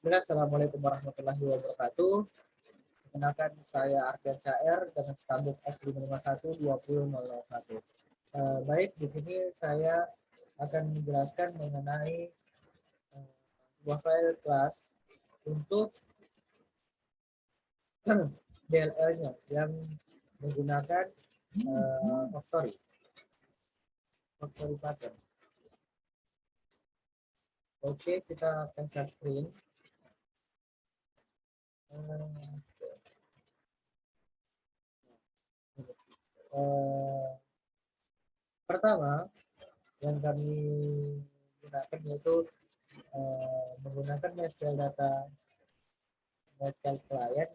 Assalamualaikum warahmatullahi wabarakatuh. Perkenalkan saya Ardian CR dengan skambuk S5512001. Baik, di sini saya akan menjelaskan mengenai sebuah file kelas untuk DLL-nya yang menggunakan factory pattern. Oke, kita akan share screen. Pertama yang kami gunakan yaitu menggunakan MySQL data, MySQL client,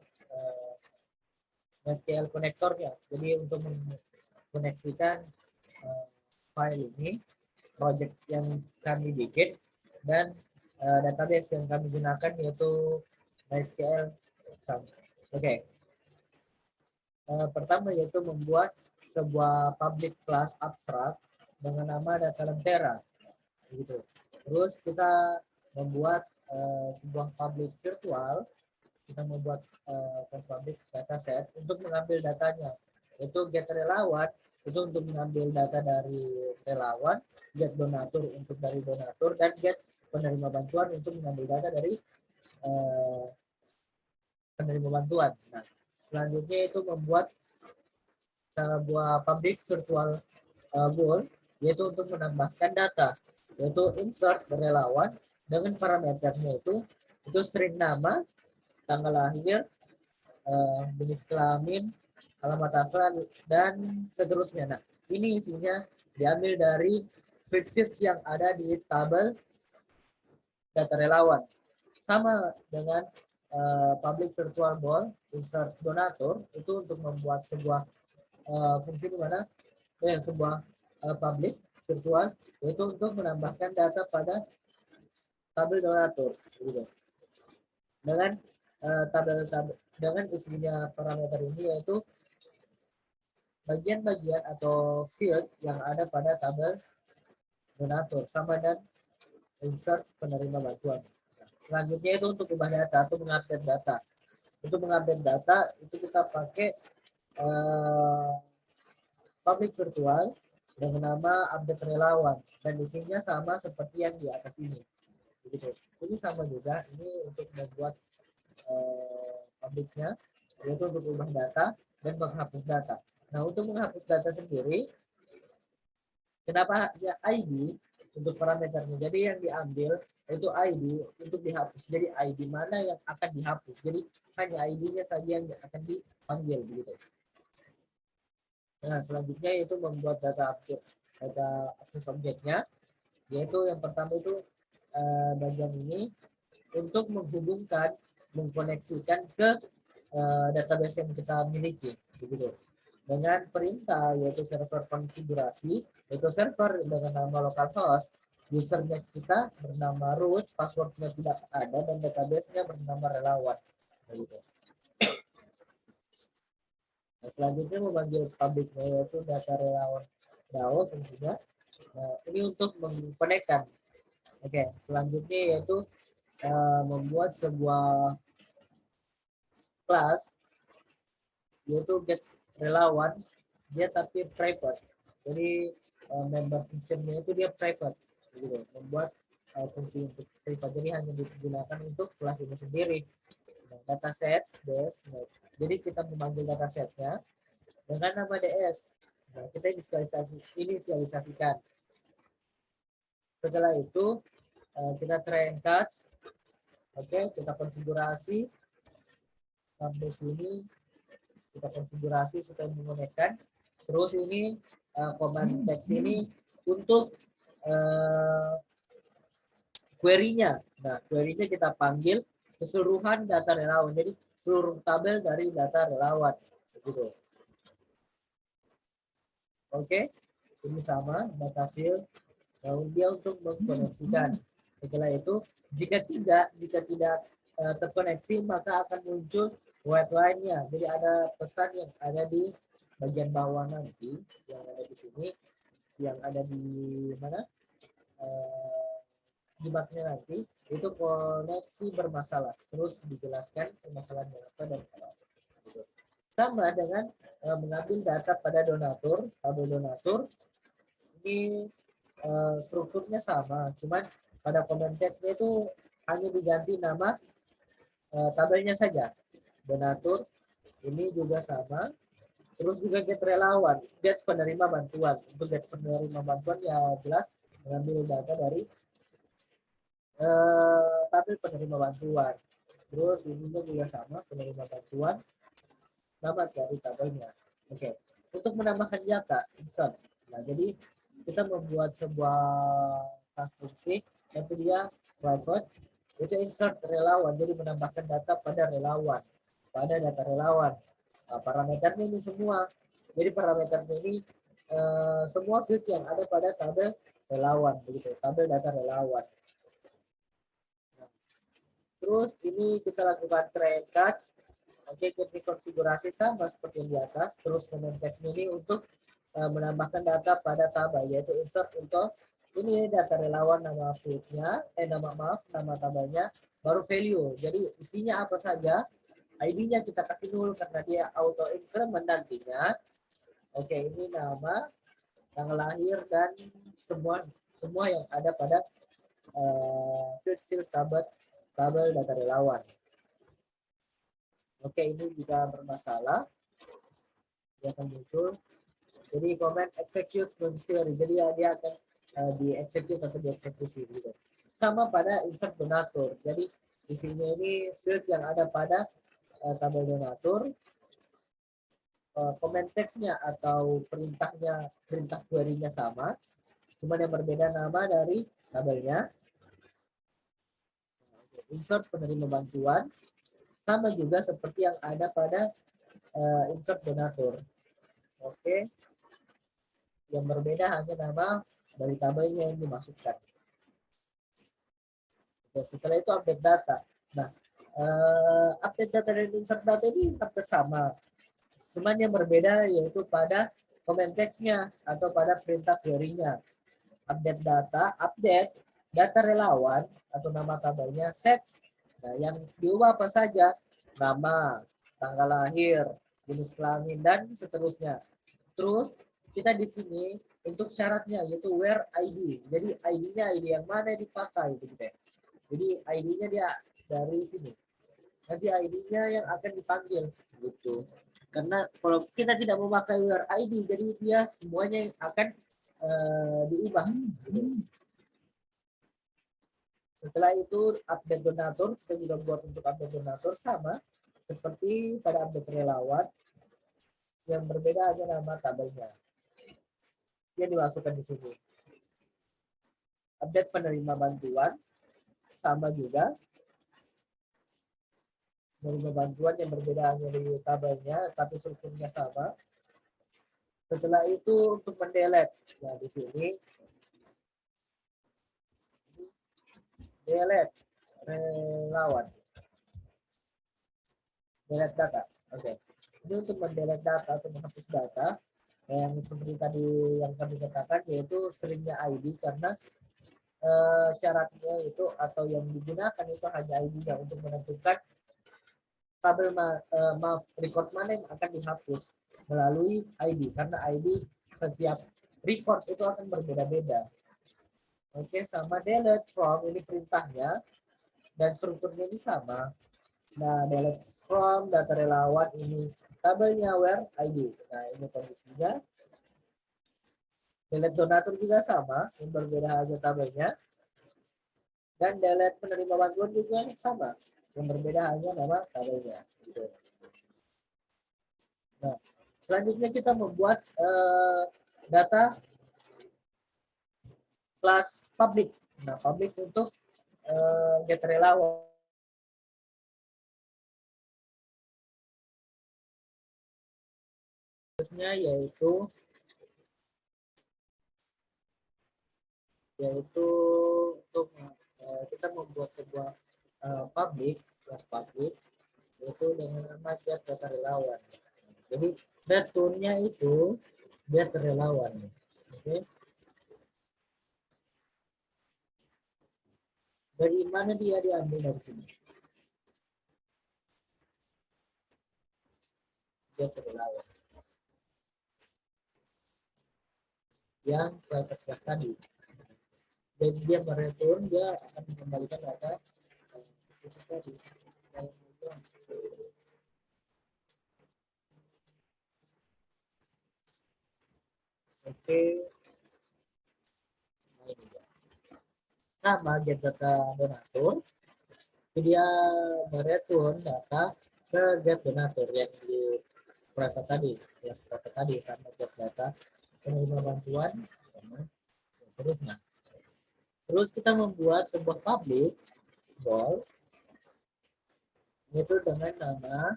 MySQL konektornya. Jadi untuk mengkoneksikan file ini, project yang kami bikin dan database yang kami gunakan yaitu MySQL. Oke. Pertama yaitu membuat sebuah public class abstract dengan nama data lentera, gitu. Terus kita membuat sebuah public virtual, kita membuat public dataset untuk mengambil datanya, yaitu get relawan itu untuk mengambil data dari relawan, get donatur untuk dari donatur, dan get penerima bantuan untuk mengambil data dari penerima bantuan. Nah, selanjutnya itu membuat sebuah public virtual goal, yaitu untuk menambahkan data, yaitu insert relawan dengan parameternya itu string nama, tanggal lahir, jenis kelamin, alamat asal, dan seterusnya. Nah, ini isinya diambil dari spreadsheet yang ada di tabel data relawan. Sama dengan public virtual goal, insert donatur, itu untuk membuat sebuah fungsi di mana sebuah public virtual, yaitu untuk menambahkan data pada tabel donatur, gitu. Dengan tabel dengan isinya parameter ini yaitu bagian-bagian atau field yang ada pada tabel donatur, sama dan insert penerima bantuan. Selanjutnya itu untuk ubah data atau mengupdate data. Untuk mengupdate data itu kita pakai public virtual dengan nama update relawan, dan isinya sama seperti yang di atas ini. Begitu. Ini sama juga, ini untuk membuat publiknya, yaitu untuk ubah data dan menghapus data. Nah, untuk menghapus data sendiri, kenapa ya ID untuk parameternya? Jadi yang diambil itu ID untuk dihapus. Jadi ID mana yang akan dihapus. Jadi hanya ID-nya saja yang akan dipanggil, begitu. Nah, selanjutnya itu membuat data akses objeknya, yaitu yang pertama itu bagian ini untuk menghubungkan, mengkoneksikan ke database yang kita miliki, begitu. Dengan perintah yaitu server konfigurasi, yaitu server dengan nama localhost, usernya kita bernama root, passwordnya tidak ada, dan database-nya bernama relawan, begitu. Nah, selanjutnya memanggil public-nya yaitu data relawan DAO tentunya. Nah, ini untuk mengkonekkan. Oke, selanjutnya yaitu membuat sebuah kelas yaitu get relawan, dia tapi private. Jadi member functionnya itu dia private, gitu. Membuat fungsi untuk private, jadi hanya digunakan untuk kelas ini sendiri. Nah, dataset DS. Nah, jadi kita memanggil datasetnya dengan nama DS. Nah, kita inisialisasikan. Setelah itu kita try and catch. Oke, kita konfigurasi sampai sini, kita konfigurasi supaya menggunakan. Terus ini command text ini untuk query-nya. Nah, query-nya kita panggil keseluruhan data relawan. Jadi seluruh tabel dari data relawan, begitu. Oke, ini sama data field. Dia untuk mengkoneksikan. Setelah itu, jika tidak terkoneksi, maka akan muncul white line-nya. Jadi ada pesan yang ada di bagian bawah nanti, yang ada di sini, yang ada di mana? jimatnya nanti itu koneksi bermasalah, terus dijelaskan permasalahannya apa dan apa. Gitu. Sama dengan mengambil data pada donatur, tabel donatur ini strukturnya sama, cuman pada comment text-nya itu hanya diganti nama tabelnya saja. Donatur ini juga sama. Terus juga get relawan, get penerima bantuan. Untuk get penerima bantuan ya jelas mengambil data dari tabel penerima bantuan. Terus ininya juga sama, penerima bantuan, nama dari tabelnya. Oke, untuk menambahkan data, insert. Nah, jadi kita membuat sebuah konstruksi, tapi dia private, itu insert relawan, jadi menambahkan data pada relawan, pada data relawan. Nah, parameternya ini semua. Jadi parameternya ini semua field yang ada pada tabel relawan, begitu, tabel data relawan. Terus ini kita lakukan try and catch. Oke, kita konfigurasi sama seperti yang di atas. Terus comment text ini untuk menambahkan data pada tabel, yaitu insert untuk ini data relawan, nama fieldnya, nama tabelnya, baru value. Jadi isinya apa saja, ID-nya kita kasih nul karena dia auto increment nantinya. Oke, ini nama, tanggal lahir dan semua yang ada pada field tabel data relawan. Oke, ini jika bermasalah dia akan muncul. Jadi comment execute query. Jadi ya, dia akan di execute atau dieksekusi gitu. Sama pada insert donatur. Jadi isinya ini field yang ada pada tabel donatur. Comment text-nya atau perintah query-nya sama. Cuma yang berbeda nama dari tabelnya. Insert penerima bantuan. Sama juga seperti yang ada pada insert donatur. Oke. Yang berbeda hanya nama dari tabelnya yang dimasukkan. Oke, setelah itu update data. Nah, update data dan insert data ini hampir sama. Cuman yang berbeda yaitu pada comment text-nya atau pada perintah query-nya. Update data relawan atau nama tabelnya set. Nah, yang diubah apa saja? Nama, tanggal lahir, jenis kelamin, dan seterusnya. Terus kita di sini untuk syaratnya yaitu where ID. Jadi ID-nya ID yang mana yang dipakai gitu ya. Jadi ID-nya dia dari sini. Nanti ID-nya yang akan dipanggil gitu. Karena kalau kita tidak memakai where ID, jadi dia semuanya akan diubah. Gitu. Setelah itu update donatur, kita juga buat untuk update donatur sama seperti pada update relawan. Yang berbeda hanya nama tabelnya. Dia dimasukkan di sini. Update penerima bantuan sama juga. Penerima bantuan yang berbeda hanya di tabelnya, tapi strukturnya sama. Setelah itu untuk mendelete, nah di sini delete relawan, delete data. Oke, ini untuk mendelete data atau menghapus data yang seperti tadi yang kami katakan yaitu seringnya ID karena syaratnya itu atau yang digunakan itu hanya ID-nya untuk menentukan tabel record mana yang akan dihapus melalui ID karena ID setiap record itu akan berbeda-beda. Oke, sama delete from ini perintahnya dan strukturnya ini sama. Nah, delete from data relawan ini tabelnya where ID. Nah, ini kondisinya. Delete donatur juga sama, yang berbeda aja tabelnya. Dan delete penerima bantuan juga sama, yang berbeda hanya nama tabelnya. Gitu. Nah, selanjutnya kita membuat data kelas public. Nah, public untuk get relawan. Yaitu untuk kita membuat sebuah public kelas public yaitu dengan nama get data relawan. Jadi return-nya itu get relawan. Oke. Dari mana dia diambil dari sini? Dia terlawan. Yang private class tadi. Jadi dia mereturn, dia akan mengembalikan data itu tadi. Oke, sama get data donatur, dia mereturn data ke get donatur yang di private tadi, yang private tadi sama get data penerima bantuan, terus nah, terus kita membuat sebuah public ball itu dengan nama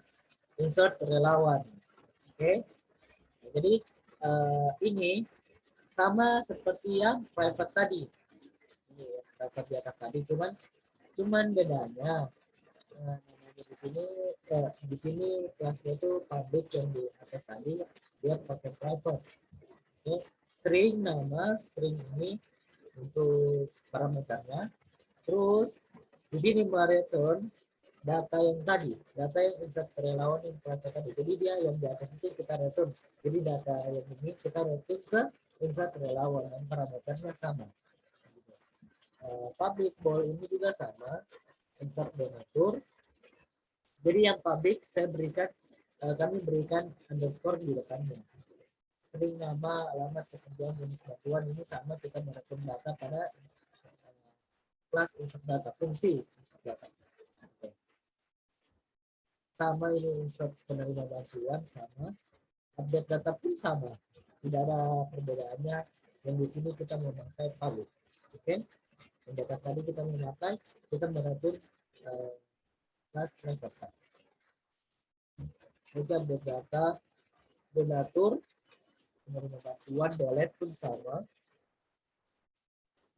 insert relawan. Oke, jadi ini sama seperti yang private tadi, ini private di atas tadi, cuman bedanya di sini kelasnya itu public, yang di atas tadi dia pakai private. Oke, string ini untuk parameternya, terus di sini mereturn data yang tadi, data yang insert relawan yang private tadi. Jadi dia yang di atas itu kita return, jadi data yang ini kita return ke insert relawan yang parameternya sama. Public ball ini juga sama, insert donatur. Jadi yang public saya berikan, kami berikan underscore di depannya. String nama, alamat, pekerjaan, jenis bantuan ini sama, kita mereturn data pada kelas insert data, fungsi insert data. Sama ini insert penerima bantuan sama, update data pun sama, tidak ada perbedaannya. Yang di sini kita memakai public. Oke, yang data tadi kita memakai, kita mereturn kelas private. Kita update data donatur, penerima bantuan, delete pun sama.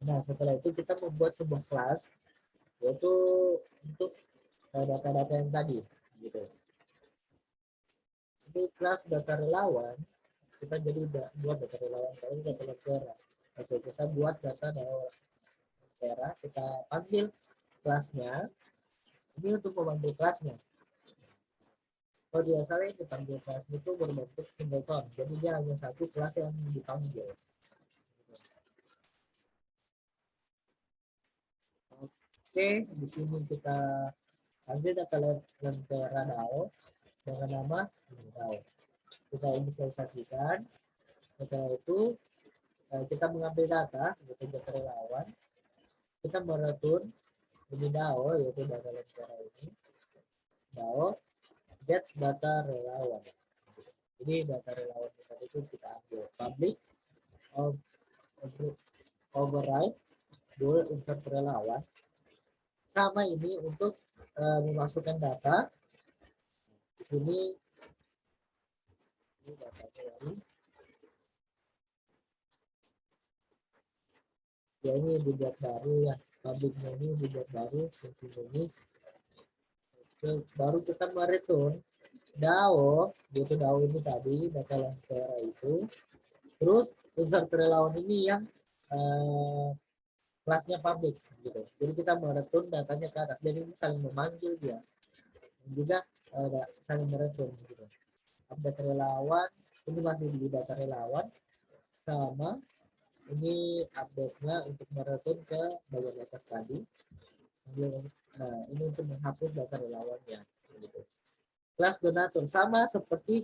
Nah, setelah itu kita membuat sebuah kelas yaitu untuk data-data yang tadi gitu. Ini kelas data relawan, kita jadi buat data relawan kalau data lentera. Oke, kita buat data lentera, kita panggil kelasnya. Ini untuk membantu kelasnya. Kalau biasanya dipanggil kelas itu berbentuk singleton, jadi dia hanya satu kelas yang dipanggil. Oke, di sini kita ambil data lentera DAO dengan nama DAO. Kita inisialisasikan. Setelah itu kita mengambil data, yaitu data relawan. Kita mereturn ini DAO, yaitu data lentera ini. DAO get data relawan. Jadi data relawan itu kita ambil public override dulu insert relawan. Sama ini untuk memasukkan data. Di sini ini datanya lagi. Ya ini dibuat baru ya, publicnya ini dibuat baru, fungsi ini. Oke, baru kita mereturn DAO, yaitu DAO ini tadi data lentera itu. Terus insert relawan ini yang kelasnya public gitu. Jadi kita mereturn datanya ke atas. Jadi ini saling memanggil dia. Dan juga saling mereturn gitu. Update relawan, ini masih di data relawan, sama ini update-nya untuk mereturn ke bagian atas tadi. Nah, ini untuk menghapus data relawannya gitu. Kelas donatur sama seperti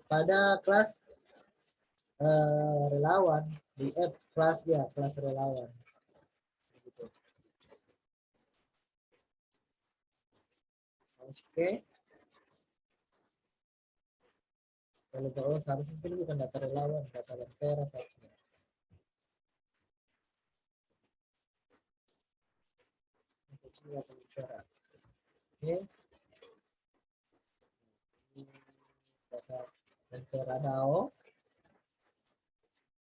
pada kelas relawan di kelas ya, kelas relawan gitu. Oke, kalau tahu seharusnya itu bukan data relawan, data lentera seharusnya. Data lentera. Oke, data lentera DAO.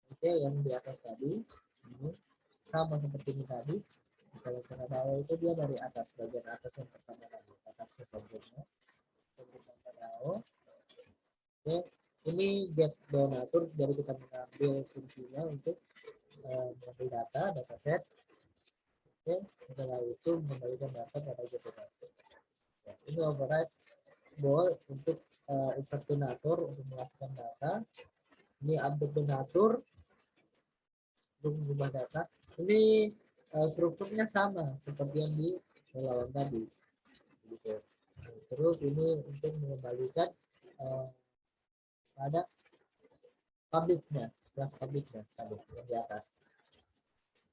Oke, yang di atas tadi ini sama seperti ini tadi. Kalau lentera DAO itu dia dari atas, bagian atas yang pertama tadi, atas sebelumnya. DAO. Oke, ini get donatur, jadi kita mengambil fungsinya untuk mengambil data set. Oke, setelah itu mengembalikan data pada generator. Ya, ini override ball untuk insert donatur untuk melakukan data. Ini update donatur untuk mengubah data. Ini strukturnya sama seperti yang di relawan tadi. Gitu. Terus ini untuk mengembalikan pada publiknya, kelas publiknya tadi yang di atas.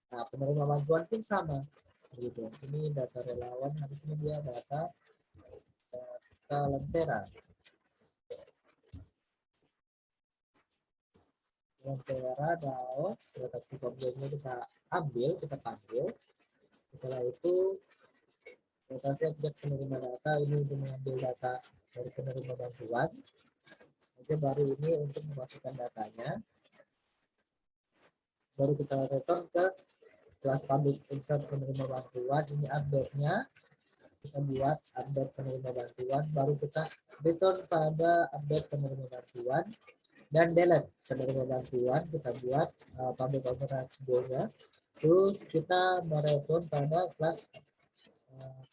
Nah, penerima bantuan pun sama. Gitu. Ini data relawan harusnya dia data Lentera. Lentera DAO, akses objeknya kita ambil, kita panggil. Setelah itu rotasi objek penerima data ini untuk mengambil data dari penerima bantuan. Oke, baru ini untuk memasukkan datanya. Baru kita return ke kelas public insert penerima bantuan. Ini update-nya. Kita buat update penerima bantuan. Baru kita return pada update penerima bantuan. Dan delete penerima bantuan. Kita buat public override-nya. Terus kita mereturn pada kelas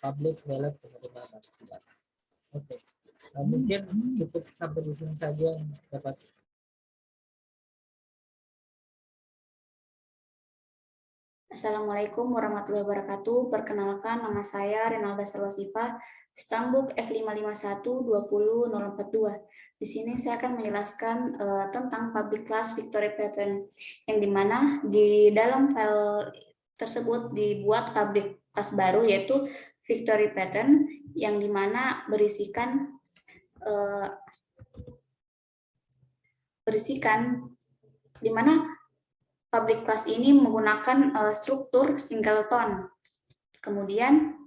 public delete penerima bantuan. Oke. Mungkin cukup sampai di sini saja yang dapat. Assalamualaikum warahmatullahi wabarakatuh. Perkenalkan, nama saya Renalda Salwasifa, Stambuk F551200442. Di sini saya akan menjelaskan tentang public class Victory Pattern, yang dimana di dalam file tersebut dibuat public class baru, yaitu Victory Pattern, yang dimana berisikan dimana public class ini menggunakan struktur singleton. Kemudian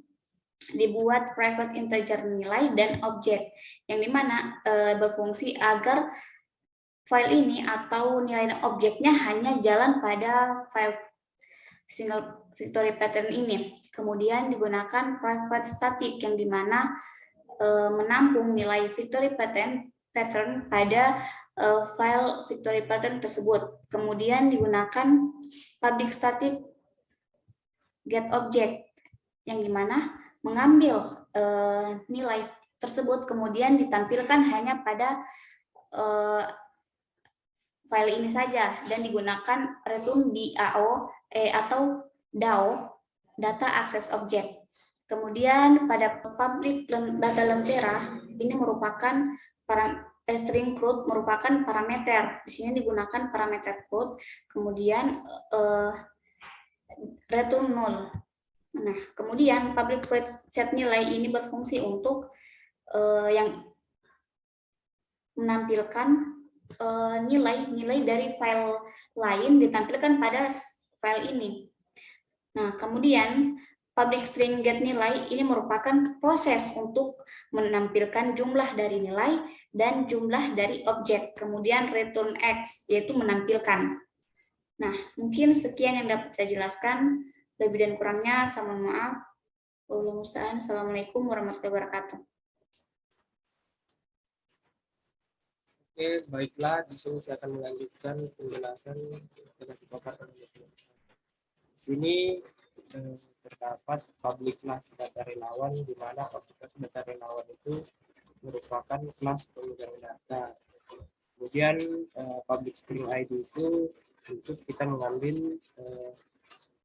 dibuat private integer nilai dan objek, yang dimana berfungsi agar file ini atau nilai dan objeknya hanya jalan pada file single Victory Pattern ini. Kemudian digunakan private static, yang dimana menampung nilai Victory Pattern pada file Victory Pattern tersebut. Kemudian digunakan public static get object, yang dimana mengambil nilai tersebut kemudian ditampilkan hanya pada file ini saja, dan digunakan return DAO atau DAO data access object. Kemudian pada public data Lentera ini merupakan string root merupakan parameter. Di sini digunakan parameter root, kemudian return null. Nah, kemudian public void set nilai ini berfungsi untuk yang menampilkan nilai-nilai dari file lain ditampilkan pada file ini. Nah, kemudian public string get nilai ini merupakan proses untuk menampilkan jumlah dari nilai dan jumlah dari objek. Kemudian return X, yaitu menampilkan. Nah, mungkin sekian yang dapat saya jelaskan. Lebih dan kurangnya saya mohon maaf. Wallahu musta'an. Assalamualaikum warahmatullahi wabarakatuh. Oke, baiklah. Di sini saya akan melanjutkan penjelasan yang dipaparkan oleh Di sini terdapat public class data relawan, di mana public class data relawan itu merupakan kelas pemegang data. Kemudian public string ID itu untuk kita mengambil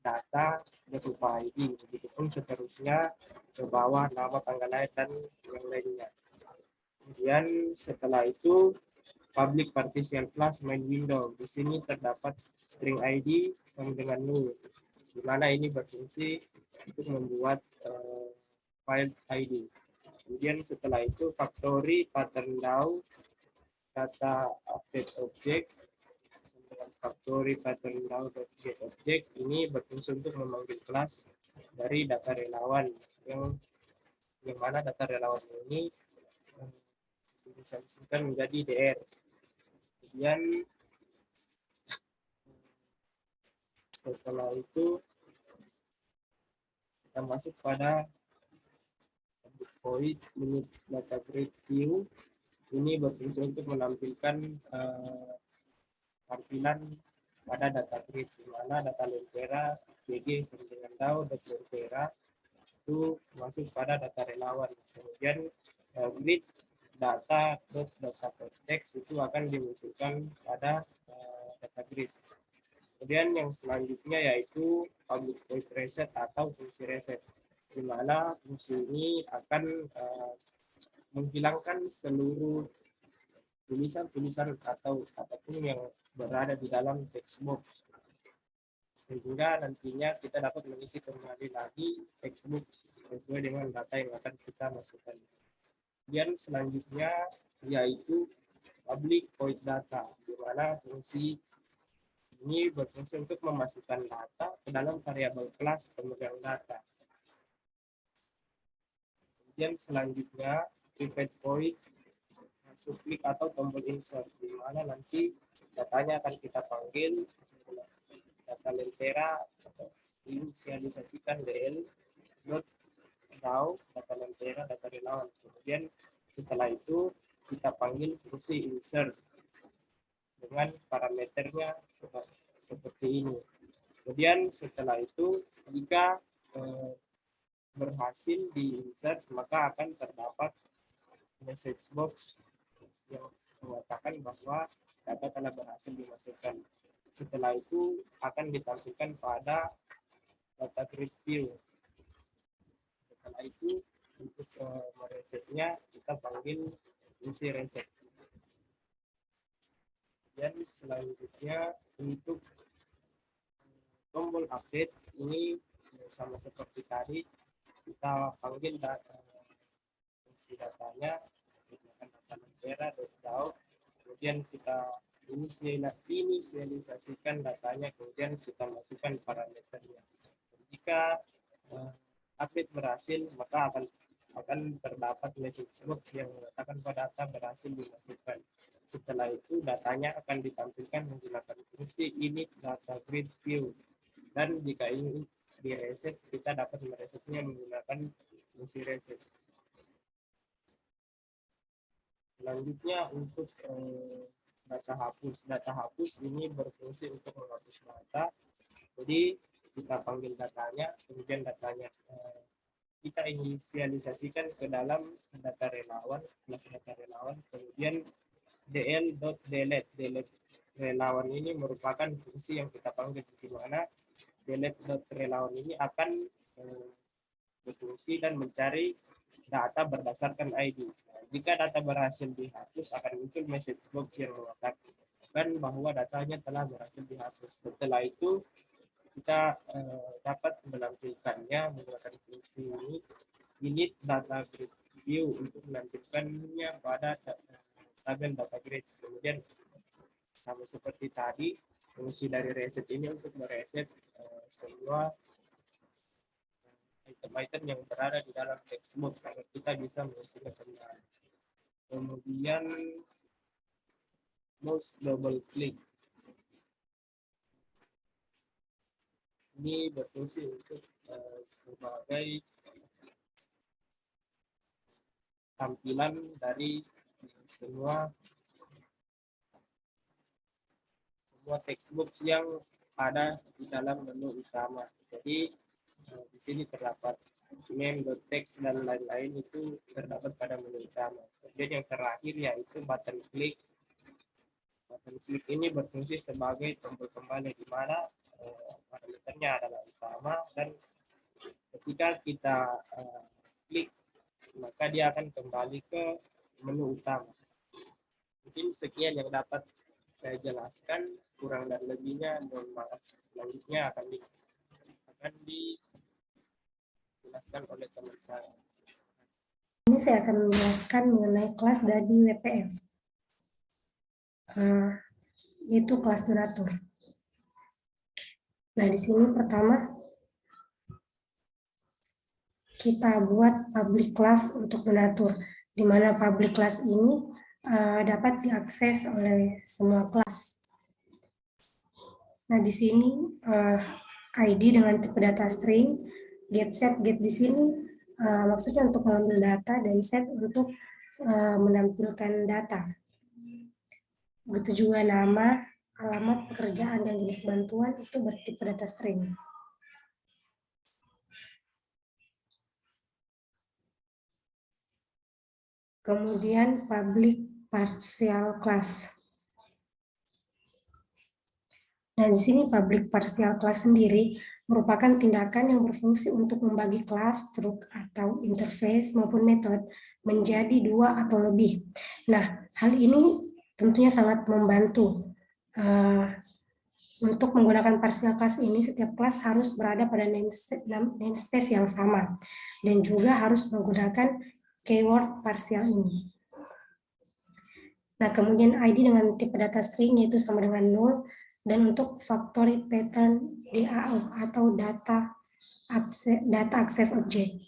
data berupa ID, begitupun seterusnya ke bawah nama, tanggal lahir, dan yang lainnya. Kemudian setelah itu public partition class main window. Di sini terdapat string ID sama dengan null, di mana ini berfungsi untuk membuat file ID. Kemudian setelah itu factory pattern DAO data update object dengan factory pattern DAO get object ini berfungsi untuk memanggil kelas dari data relawan, yang mana data relawan ini disebutkan menjadi DR. Kemudian setelah itu kita masuk pada void limit data grid view. Ini berfungsi untuk menampilkan tampilan pada data grid, di mana data lentera GG sama dengan DAO dan lentera itu masuk pada data relawan. Kemudian grid data konteks itu akan dimunculkan pada data grid. Kemudian yang selanjutnya yaitu public void reset atau fungsi reset, di mana fungsi ini akan menghilangkan seluruh tulisan-tulisan atau apapun yang berada di dalam text box, sehingga nantinya kita dapat mengisi kembali lagi text box sesuai dengan data yang akan kita masukkan. Kemudian selanjutnya yaitu public void data, di mana fungsi ini berfungsi untuk memasukkan data ke dalam variabel kelas pemegang data. Kemudian selanjutnya private void subklik atau tombol insert, di mana nanti datanya akan kita panggil data lentera atau inisialisasikan DL.DAO data lentera data relawan. Kemudian setelah itu kita panggil fungsi insert dengan parameternya seperti ini. Kemudian setelah itu jika berhasil di insert, maka akan terdapat message box yang mengatakan bahwa data telah berhasil dimasukkan. Setelah itu akan ditampilkan pada data grid view. Setelah itu untuk meresetnya kita panggil fungsi reset. Dan selanjutnya untuk tombol update ini sama seperti tadi, kita panggil fungsi datanya menggunakan data lentera .DAO, kemudian kita inisialisasikan datanya, kemudian kita masukkan parameternya. Jika update berhasil, maka akan terdapat message box yang mengatakan bahwa data berhasil dimasukkan. Setelah itu datanya akan ditampilkan menggunakan fungsi init data grid view, dan jika ini di reset, kita dapat meresetnya menggunakan fungsi reset. Selanjutnya untuk data hapus ini berfungsi untuk menghapus data. Jadi kita panggil datanya, kemudian datanya kita inisialisasikan ke dalam data relawan, kelas data relawan, kemudian dl.delete relawan ini merupakan fungsi yang kita panggil, di mana delete.relawan ini akan berfungsi dan mencari data berdasarkan ID. Jika data berhasil dihapus, akan muncul message box yang mengatakan bahwa datanya telah berhasil dihapus. Setelah itu kita dapat menampilkannya menggunakan fungsi ini init data grid view untuk menampilkannya pada tabel data grid. Kemudian sama seperti tadi, fungsi dari reset ini untuk mereset semua item-item yang berada di dalam text box agar kita bisa mengisinya kembali. Kemudian mouse double click ini berfungsi untuk sebagai tampilan dari semua text box yang ada di dalam menu utama. Jadi di sini terdapat name.txt dan lain-lain itu terdapat pada menu utama. Kemudian yang terakhir yaitu button click. Button click ini berfungsi sebagai tombol kembali, di mana parameternya adalah utama, dan ketika kita klik maka dia akan kembali ke menu utama. Mungkin sekian yang dapat saya jelaskan, kurang dan lebihnya mohon maaf. Selanjutnya akan dijelaskan oleh teman saya. Ini saya akan menjelaskan mengenai kelas dari WPF, yaitu kelas donatur. Nah, di sini pertama kita buat public class untuk donatur, di mana public class ini dapat diakses oleh semua kelas. Nah, di sini ID dengan tipe data string, get set, get di sini maksudnya untuk mengambil data, dan set untuk menampilkan data. Begitu juga nama, alamat pekerjaan dan jenis bantuan itu bertipe data string. Kemudian public partial class. Nah, di sini public partial class sendiri merupakan tindakan yang berfungsi untuk membagi kelas, struk, atau interface maupun metode menjadi dua atau lebih. Nah, hal ini tentunya sangat membantu. Untuk menggunakan partial class ini, setiap kelas harus berada pada namespace yang sama dan juga harus menggunakan keyword partial ini. Nah, kemudian ID dengan tipe data string yaitu sama dengan 0, dan untuk factory pattern DAO atau data access object.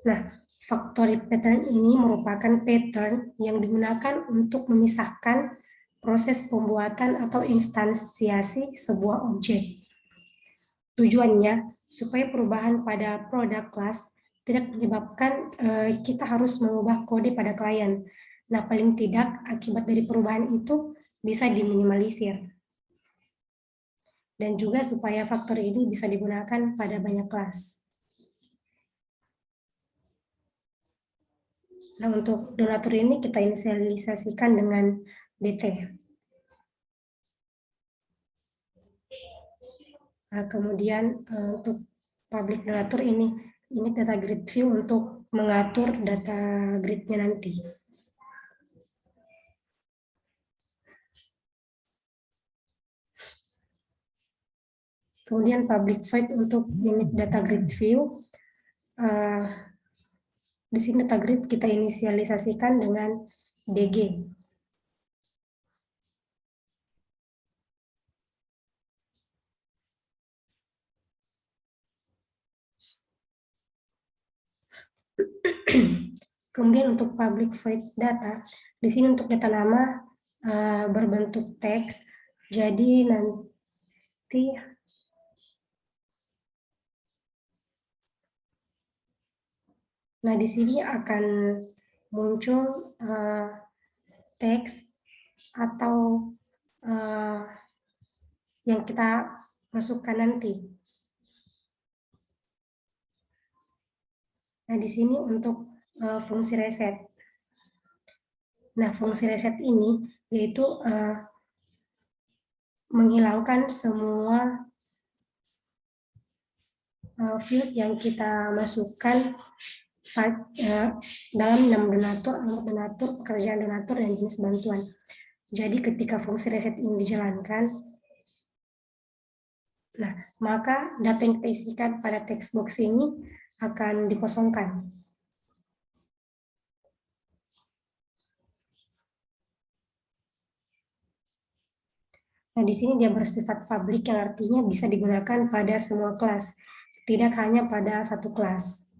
Nah, factory pattern ini merupakan pattern yang digunakan untuk memisahkan proses pembuatan atau instansiasi sebuah objek. Tujuannya supaya perubahan pada product class tidak menyebabkan kita harus mengubah kode pada klien. Nah, paling tidak akibat dari perubahan itu bisa diminimalisir. Dan juga supaya faktor ini bisa digunakan pada banyak kelas. Nah, untuk donatur ini kita inisialisasikan dengan DT. Nah, kemudian untuk public donatur ini data grid view untuk mengatur data gridnya nanti. Kemudian public void untuk unit data grid view. Di sini data grid kita inisialisasikan dengan DG. Kemudian untuk public void data, di sini untuk data nama berbentuk teks, jadi nanti di sini akan muncul teks atau yang kita masukkan nanti. Nah, di sini untuk fungsi reset. Nah, fungsi reset ini yaitu menghilangkan semua field yang kita masukkan dalam 6 donatur, alamat donatur, pekerjaan donatur, dan jenis bantuan. Jadi ketika fungsi reset ini dijalankan, nah maka data yang kita isikan pada text box ini akan dikosongkan. Nah, di sini dia bersifat publik yang artinya bisa digunakan pada semua kelas, tidak hanya pada satu kelas.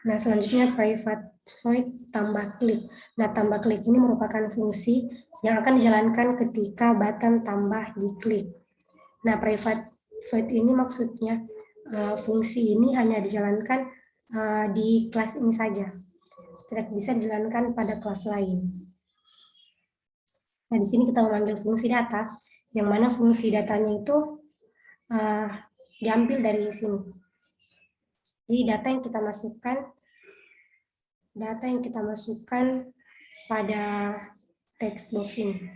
Nah, selanjutnya private void tambah klik. Nah, tambah klik ini merupakan fungsi yang akan dijalankan ketika button tambah diklik. Nah, private void ini maksudnya fungsi ini hanya dijalankan di kelas ini saja. Tidak bisa dijalankan pada kelas lain. Nah, di sini kita memanggil fungsi data, yang mana fungsi datanya itu diambil dari sini. Jadi data yang kita masukkan pada text box ini.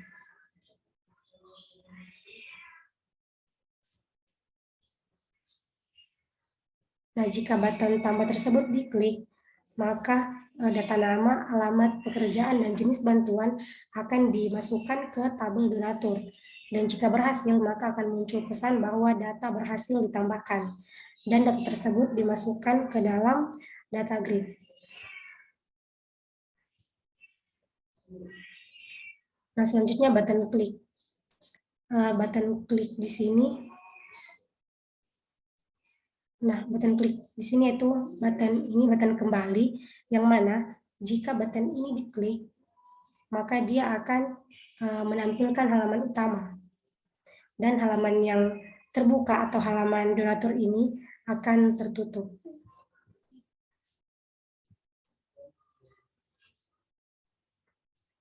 Nah, jika button tambah tersebut diklik, maka data nama, alamat pekerjaan, dan jenis bantuan akan dimasukkan ke tabel donatur. Dan jika berhasil, maka akan muncul pesan bahwa data berhasil ditambahkan. Dan data tersebut dimasukkan ke dalam data grid. Nah, selanjutnya button klik. Button klik di sini. Nah, button klik di sini itu button kembali, yang mana jika button ini diklik, maka dia akan menampilkan halaman utama. Dan halaman yang terbuka atau halaman donatur ini akan tertutup.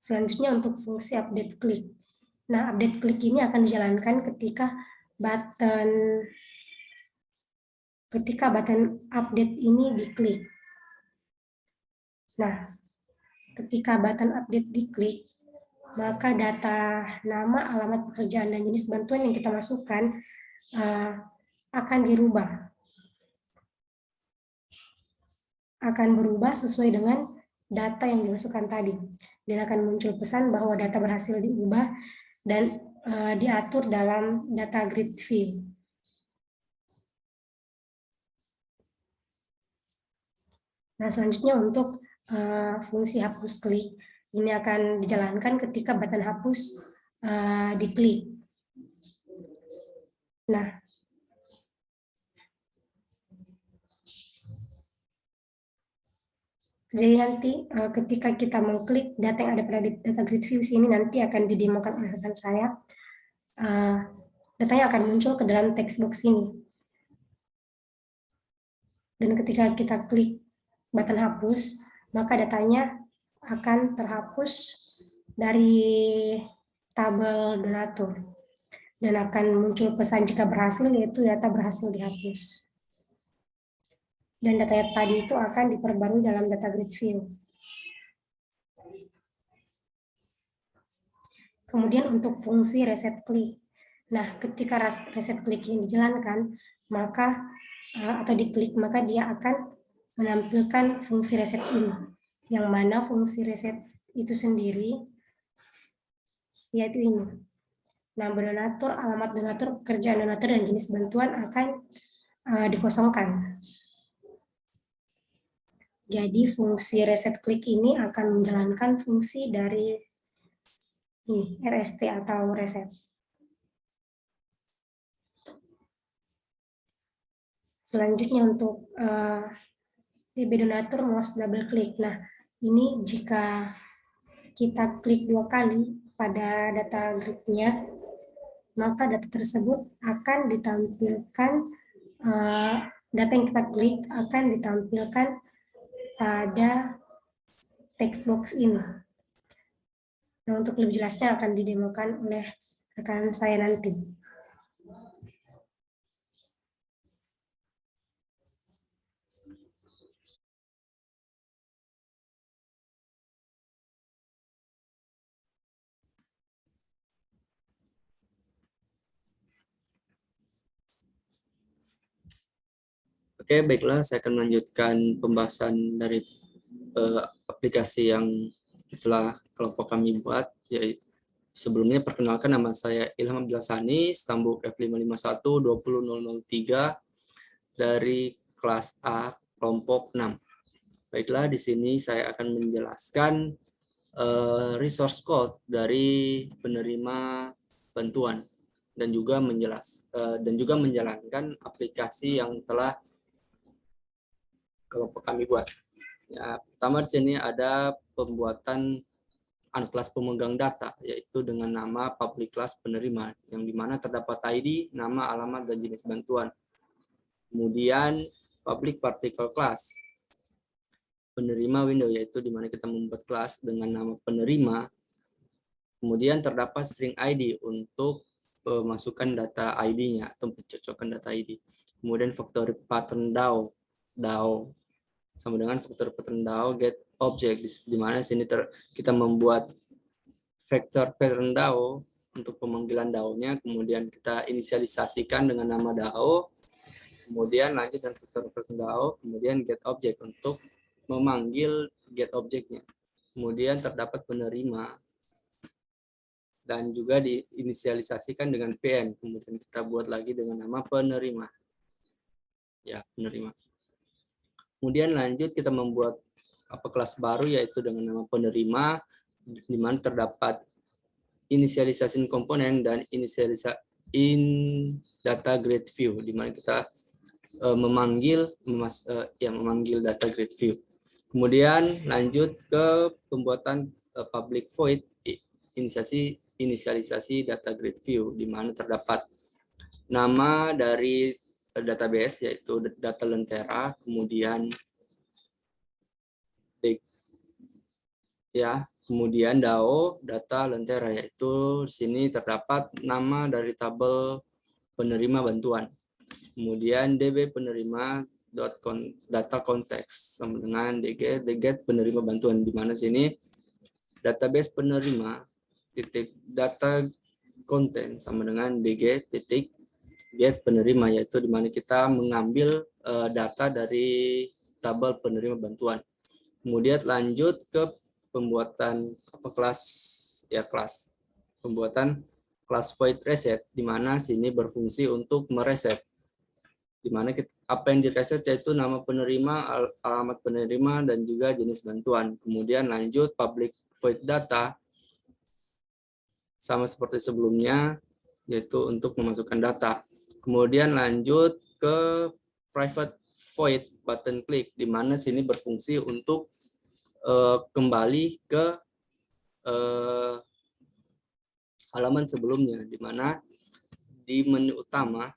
Selanjutnya untuk fungsi update klik. Nah, update klik ini akan dijalankan ketika button update ini diklik. Nah, ketika button update diklik, maka data nama, alamat pekerjaan, dan jenis bantuan yang kita masukkan akan dirubah. Akan berubah sesuai dengan data yang dimasukkan tadi. Dan akan muncul pesan bahwa data berhasil diubah dan diatur dalam data grid view. Nah, selanjutnya untuk fungsi hapus klik, ini akan dijalankan ketika button hapus diklik. Nah, jadi nanti ketika kita mengklik data yang ada pada data grid view ini nanti akan didemokan oleh rekan saya. Datanya akan muncul ke dalam text box ini. Dan ketika kita klik button hapus, maka datanya akan terhapus dari tabel donatur. Dan akan muncul pesan jika berhasil, yaitu data berhasil dihapus. Dan data tadi itu akan diperbarui dalam data grid view. Kemudian untuk fungsi reset klik. Nah, ketika reset klik ini dijalankan, maka atau diklik, maka dia akan menampilkan fungsi reset ini. Yang mana fungsi reset itu sendiri yaitu ini. Nama donatur, alamat donatur, pekerjaan donatur, dan jenis bantuan akan dikosongkan. Jadi fungsi reset klik ini akan menjalankan fungsi dari ini, RST atau reset. Selanjutnya untuk DB donatur mouse double klik. Nah, ini jika kita klik 2 kali pada data grid-nya, maka data tersebut akan ditampilkan, data yang kita klik akan ditampilkan pada text box ini. Nah, untuk lebih jelasnya akan didemokan oleh rekan saya nanti. Oke, baiklah, saya akan melanjutkan pembahasan dari aplikasi yang telah kelompok kami buat. Yaitu, sebelumnya perkenalkan, nama saya Ilham Abdillasani, Stambuk F551 20003 dari kelas A kelompok 6. Baiklah, di sini saya akan menjelaskan resource code dari penerima bantuan dan juga menjalankan aplikasi yang telah kelompok kami buat. Ya, pertama di sini ada pembuatan unclass pemegang data, yaitu dengan nama public class penerima, yang dimana terdapat ID, nama, alamat, dan jenis bantuan. Kemudian public particle class penerima window, yaitu dimana kita membuat kelas dengan nama penerima. Kemudian terdapat string ID untuk memasukkan data ID-nya atau mencocokkan data ID. Kemudian factory pattern DAO sama dengan factory pattern DAO get object, di mana sini kita membuat vector pattern DAO untuk pemanggilan DAO-nya, kemudian kita inisialisasikan dengan nama DAO, kemudian lanjut dengan factory pattern DAO, kemudian get object untuk memanggil get object-nya. Kemudian terdapat penerima dan juga diinisialisasikan dengan PN, kemudian kita buat lagi dengan nama penerima. Ya, penerima. Kemudian lanjut kita membuat kelas baru, yaitu dengan nama penerima, di mana terdapat inisialisasi komponen dan inisialisasi data grid view, di mana kita memanggil data grid view. Kemudian lanjut ke pembuatan public void inisialisasi data grid view, di mana terdapat nama dari database, yaitu data lentera, kemudian Kemudian DAO, data lentera, yaitu di sini terdapat nama dari tabel penerima bantuan. Kemudian DB penerima data konteks sama dengan DGET penerima bantuan, di mana sini database penerima titik data konten sama dengan DG titik get penerima, yaitu di mana kita mengambil data dari tabel penerima bantuan. Kemudian lanjut ke pembuatan kelas pembuatan kelas void reset, di mana sini berfungsi untuk mereset, di mana apa yang direset yaitu nama penerima, alamat penerima, dan juga jenis bantuan. Kemudian lanjut public void data sama seperti sebelumnya, yaitu untuk memasukkan data. Kemudian lanjut ke private void button click, di mana sini berfungsi untuk kembali ke halaman sebelumnya, di mana di menu utama,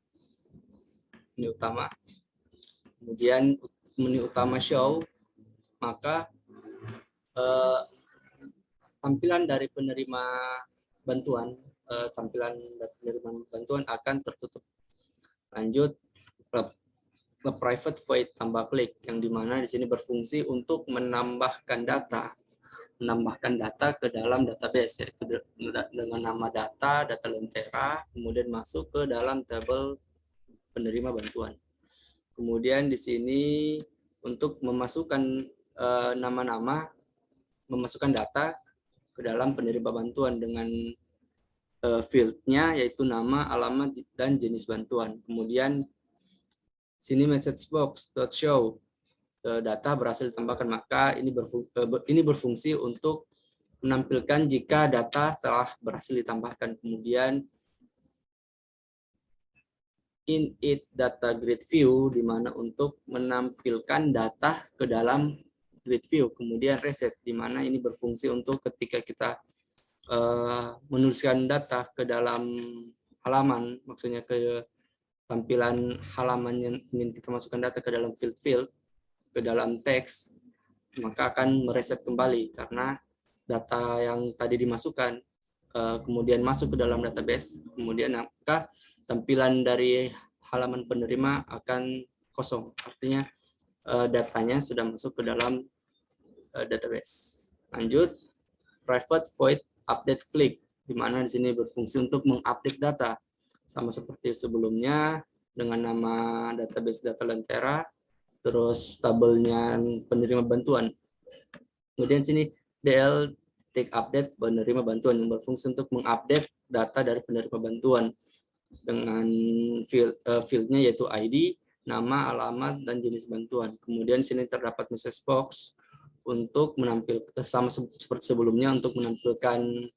kemudian menu utama show, maka tampilan dari penerima bantuan akan tertutup. Lanjut ke private void tambah klik, yang dimana di sini berfungsi untuk menambahkan data ke dalam database, yaitu dengan nama data lentera, kemudian masuk ke dalam tabel penerima bantuan. Kemudian di sini untuk memasukkan memasukkan data ke dalam penerima bantuan dengan field-nya yaitu nama, alamat, dan jenis bantuan. Kemudian sini message box .show data berhasil ditambahkan, maka ini berfungsi untuk menampilkan jika data telah berhasil ditambahkan. Kemudian init data grid view, di mana untuk menampilkan data ke dalam grid view. Kemudian reset, di mana ini berfungsi untuk ketika kita menuliskan data ke dalam halaman, maksudnya ke tampilan halaman yang ingin kita masukkan data ke dalam field, ke dalam teks, maka akan mereset kembali karena data yang tadi dimasukkan kemudian masuk ke dalam database, kemudian maka tampilan dari halaman penerima akan kosong, artinya datanya sudah masuk ke dalam database. Lanjut, private void update click, di mana di sini berfungsi untuk mengupdate data sama seperti sebelumnya dengan nama database data lentera, terus tabelnya penerima bantuan. Kemudian sini DL take update penerima bantuan, yang berfungsi untuk mengupdate data dari penerima bantuan dengan fieldnya yaitu ID, nama, alamat, dan jenis bantuan. Kemudian sini terdapat message box untuk menampilkan sama seperti sebelumnya untuk menampilkan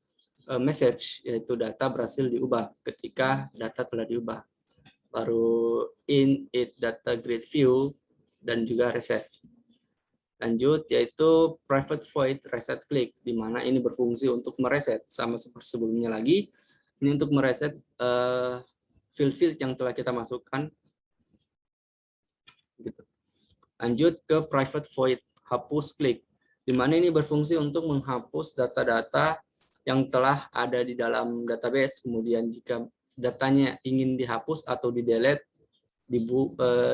message, yaitu data berhasil diubah ketika data telah diubah. Baru init data grid view dan juga reset. Lanjut yaitu private void reset click, di mana ini berfungsi untuk mereset sama seperti sebelumnya lagi. Ini untuk mereset field-field yang telah kita masukkan. Gitu. Lanjut ke private void hapus klik, di mana ini berfungsi untuk menghapus data-data yang telah ada di dalam database. Kemudian jika datanya ingin dihapus atau di-delete,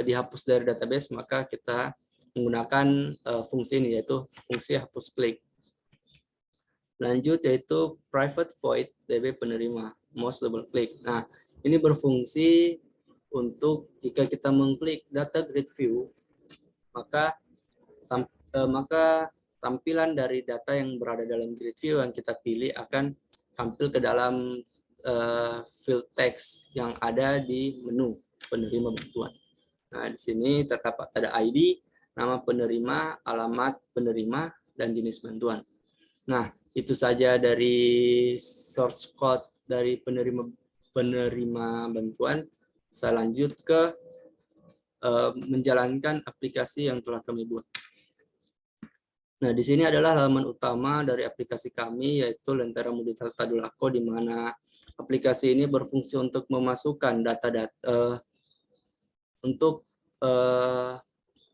dihapus dari database, maka kita menggunakan fungsi ini, yaitu fungsi hapus klik. Lanjut yaitu private void DB penerima mouse double click. Nah, ini berfungsi untuk jika kita mengklik data grid view, maka tampilan dari data yang berada dalam grid view yang kita pilih akan tampil ke dalam field text yang ada di menu penerima bantuan. Nah, di sini terdapat ada ID, nama penerima, alamat penerima, dan jenis bantuan. Nah, itu saja dari source code dari penerima bantuan. Saya lanjut ke menjalankan aplikasi yang telah kami buat. Nah, di sini adalah halaman utama dari aplikasi kami, yaitu Lentera Multidata Tadulako, di mana aplikasi ini berfungsi untuk memasukkan data-data untuk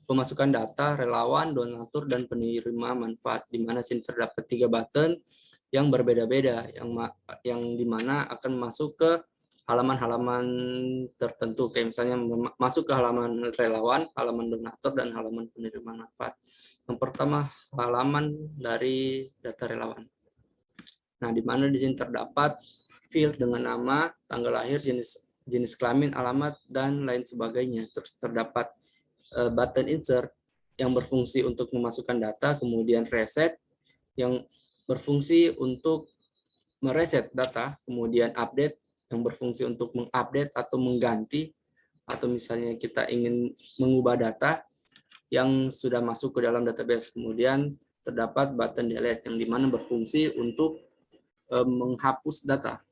pemasukan data, relawan, donatur, dan penerima manfaat, di mana sini terdapat 3 button yang berbeda-beda, yang dimana akan masuk ke halaman-halaman tertentu, kayak misalnya masuk ke halaman relawan, halaman donatur, dan halaman penerima manfaat. Yang pertama, halaman dari data relawan. Nah, di mana di sini terdapat field dengan nama, tanggal lahir, jenis kelamin, alamat, dan lain sebagainya. Terus terdapat button insert yang berfungsi untuk memasukkan data, kemudian reset yang berfungsi untuk mereset data, kemudian update yang berfungsi untuk mengupdate atau mengganti, atau misalnya kita ingin mengubah data yang sudah masuk ke dalam database. Kemudian terdapat button delete yang dimana berfungsi untuk menghapus data.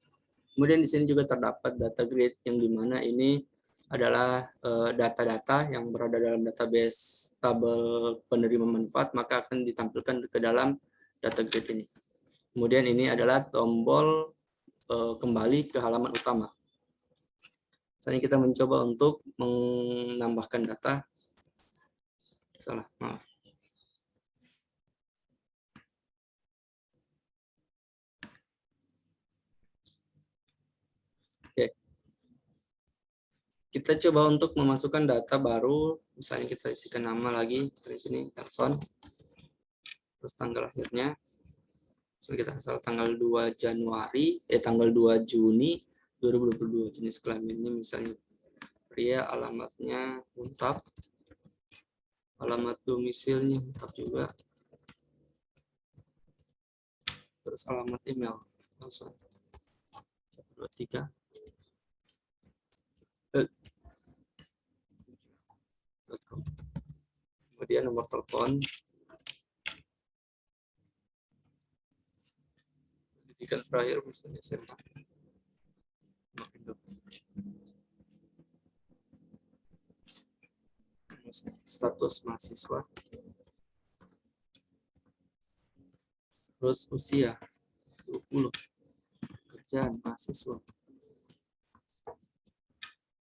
Kemudian di sini juga terdapat data grid yang dimana ini adalah data-data yang berada dalam database tabel penerima manfaat, maka akan ditampilkan ke dalam data grid ini. Kemudian ini adalah tombol kembali ke halaman utama. Misalnya kita mencoba untuk menambahkan data. Salah, maaf. Oke. Kita coba untuk memasukkan data baru, misalnya kita isikan nama lagi, dari sini Elson. Terus tanggal lahirnya. Misalnya kita asal tanggal 2 Januari, tanggal 2 Juni 2022, jenis kelaminnya misalnya pria, alamatnya Untap, alamat domisilnya Untap juga, terus alamat email 23 kemudian nomor telepon, pendidikan terakhir misalnya SMA, status mahasiswa, terus usia 20, kerjaan mahasiswa,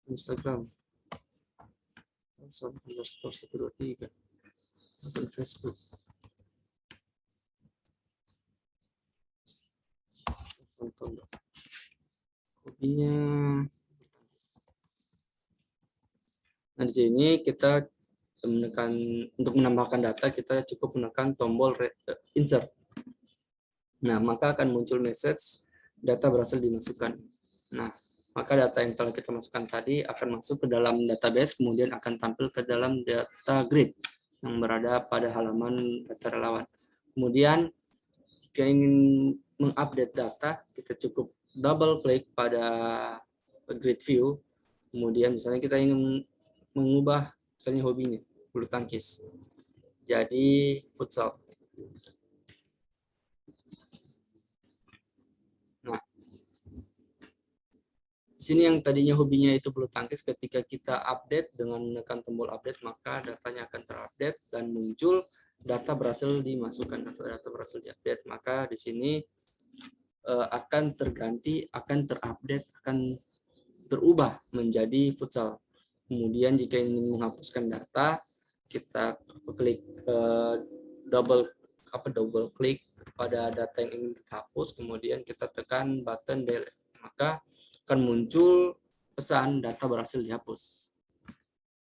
Instagram _123, akun Facebook, hobinya. Nah, di sini kita menekan untuk menambahkan data, kita cukup menekan tombol insert. Nah, maka akan muncul message data berhasil dimasukkan. Nah, maka data yang telah kita masukkan tadi akan masuk ke dalam database, kemudian akan tampil ke dalam data grid yang berada pada halaman data relawan. Kemudian, jika ingin mengupdate data, kita cukup double klik pada grid view. Kemudian misalnya kita ingin mengubah misalnya hobinya bulu tangkis jadi futsal. Nah, di sini yang tadinya hobinya itu bulu tangkis, ketika kita update dengan menekan tombol update, maka datanya akan terupdate dan muncul data berhasil dimasukkan atau data berhasil diupdate. Maka di sini akan terganti, akan terupdate, akan berubah menjadi futsal. Kemudian jika ingin menghapuskan data, kita klik double klik pada data yang ingin kita hapus, kemudian kita tekan button delete, maka akan muncul pesan data berhasil dihapus.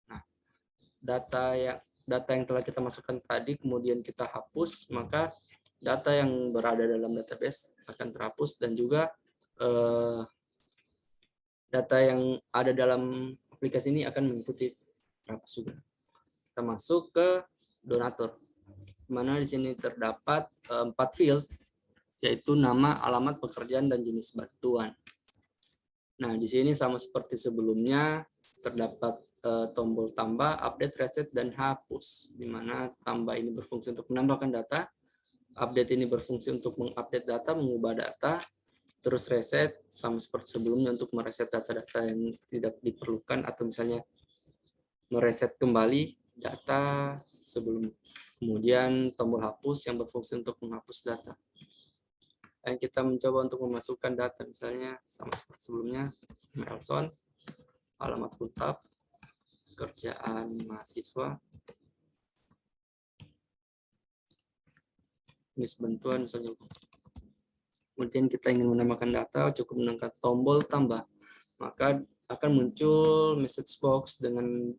Nah, data yang telah kita masukkan tadi kemudian kita hapus, maka data yang berada dalam database akan terhapus, dan juga data yang ada dalam aplikasi ini akan mengikuti terhapus juga. Kita masuk ke donatur, di mana di sini terdapat 4 field, yaitu nama, alamat, pekerjaan, dan jenis bantuan. Nah, di sini sama seperti sebelumnya, terdapat tombol tambah, update, reset, dan hapus, di mana tambah ini berfungsi untuk menambahkan data, update ini berfungsi untuk mengupdate data, mengubah data, terus reset sama seperti sebelumnya untuk mereset data-data yang tidak diperlukan, atau misalnya mereset kembali data sebelumnya. Kemudian tombol hapus yang berfungsi untuk menghapus data. Dan kita mencoba untuk memasukkan data, misalnya sama seperti sebelumnya, Elson, alamat Untap, kerjaan mahasiswa, jenis bantuan misalnya. Kemudian kita ingin menambahkan data, cukup menekan tombol tambah. Maka akan muncul message box dengan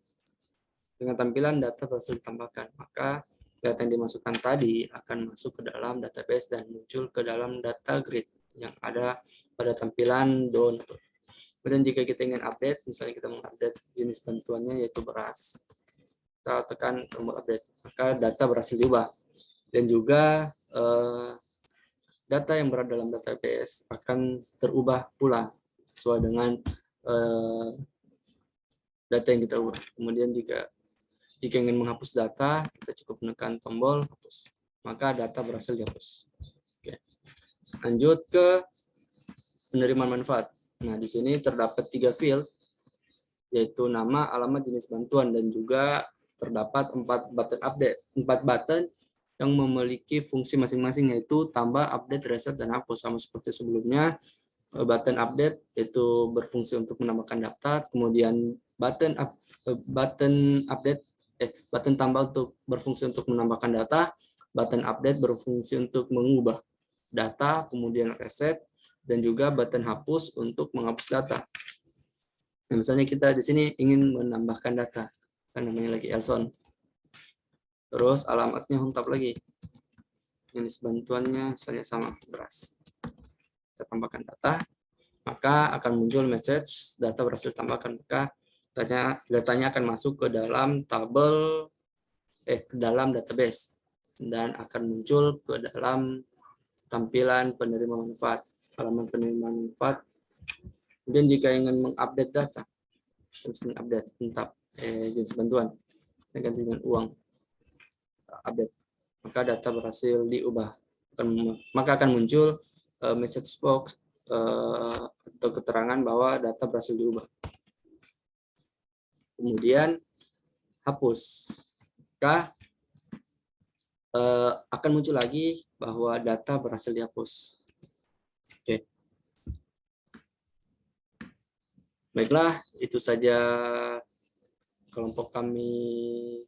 tampilan data berhasil ditambahkan. Maka data yang dimasukkan tadi akan masuk ke dalam database dan muncul ke dalam data grid yang ada pada tampilan download. Kemudian jika kita ingin update, misalnya kita mengupdate jenis bantuannya yaitu beras, kita tekan tombol update, maka data berhasil diubah. Dan juga data yang berada dalam database akan terubah pula sesuai dengan data yang kita ubah. Kemudian jika ingin menghapus data, kita cukup menekan tombol hapus, maka data berhasil dihapus. Oke. Lanjut ke penerimaan manfaat. Nah, di sini terdapat 3 field, yaitu nama, alamat, jenis bantuan, dan juga terdapat 4 button update, 4 button yang memiliki fungsi masing-masing, yaitu tambah, update, reset, dan hapus. Sama seperti sebelumnya, button update itu berfungsi untuk menambahkan data, kemudian button tambah untuk berfungsi untuk menambahkan data, button update berfungsi untuk mengubah data, kemudian reset, dan juga button hapus untuk menghapus data. Nah, misalnya kita di sini ingin menambahkan data, kan namanya lagi Elson. Terus alamatnya Huntap lagi. Jenis bantuannya misalnya sama beras. Kita tambahkan data, maka akan muncul message data berhasil tambahkan. Maka datanya akan masuk ke dalam tabel ke dalam database dan akan muncul ke dalam tampilan penerima manfaat, halaman penerima manfaat. Kemudian jika ingin mengupdate data, misalnya update Huntap jenis bantuan dengan uang, update, maka data berhasil diubah. Maka akan muncul message box atau keterangan bahwa data berhasil diubah. Kemudian hapus, maka akan muncul lagi bahwa data berhasil dihapus. Oke. Baiklah, itu saja kelompok kami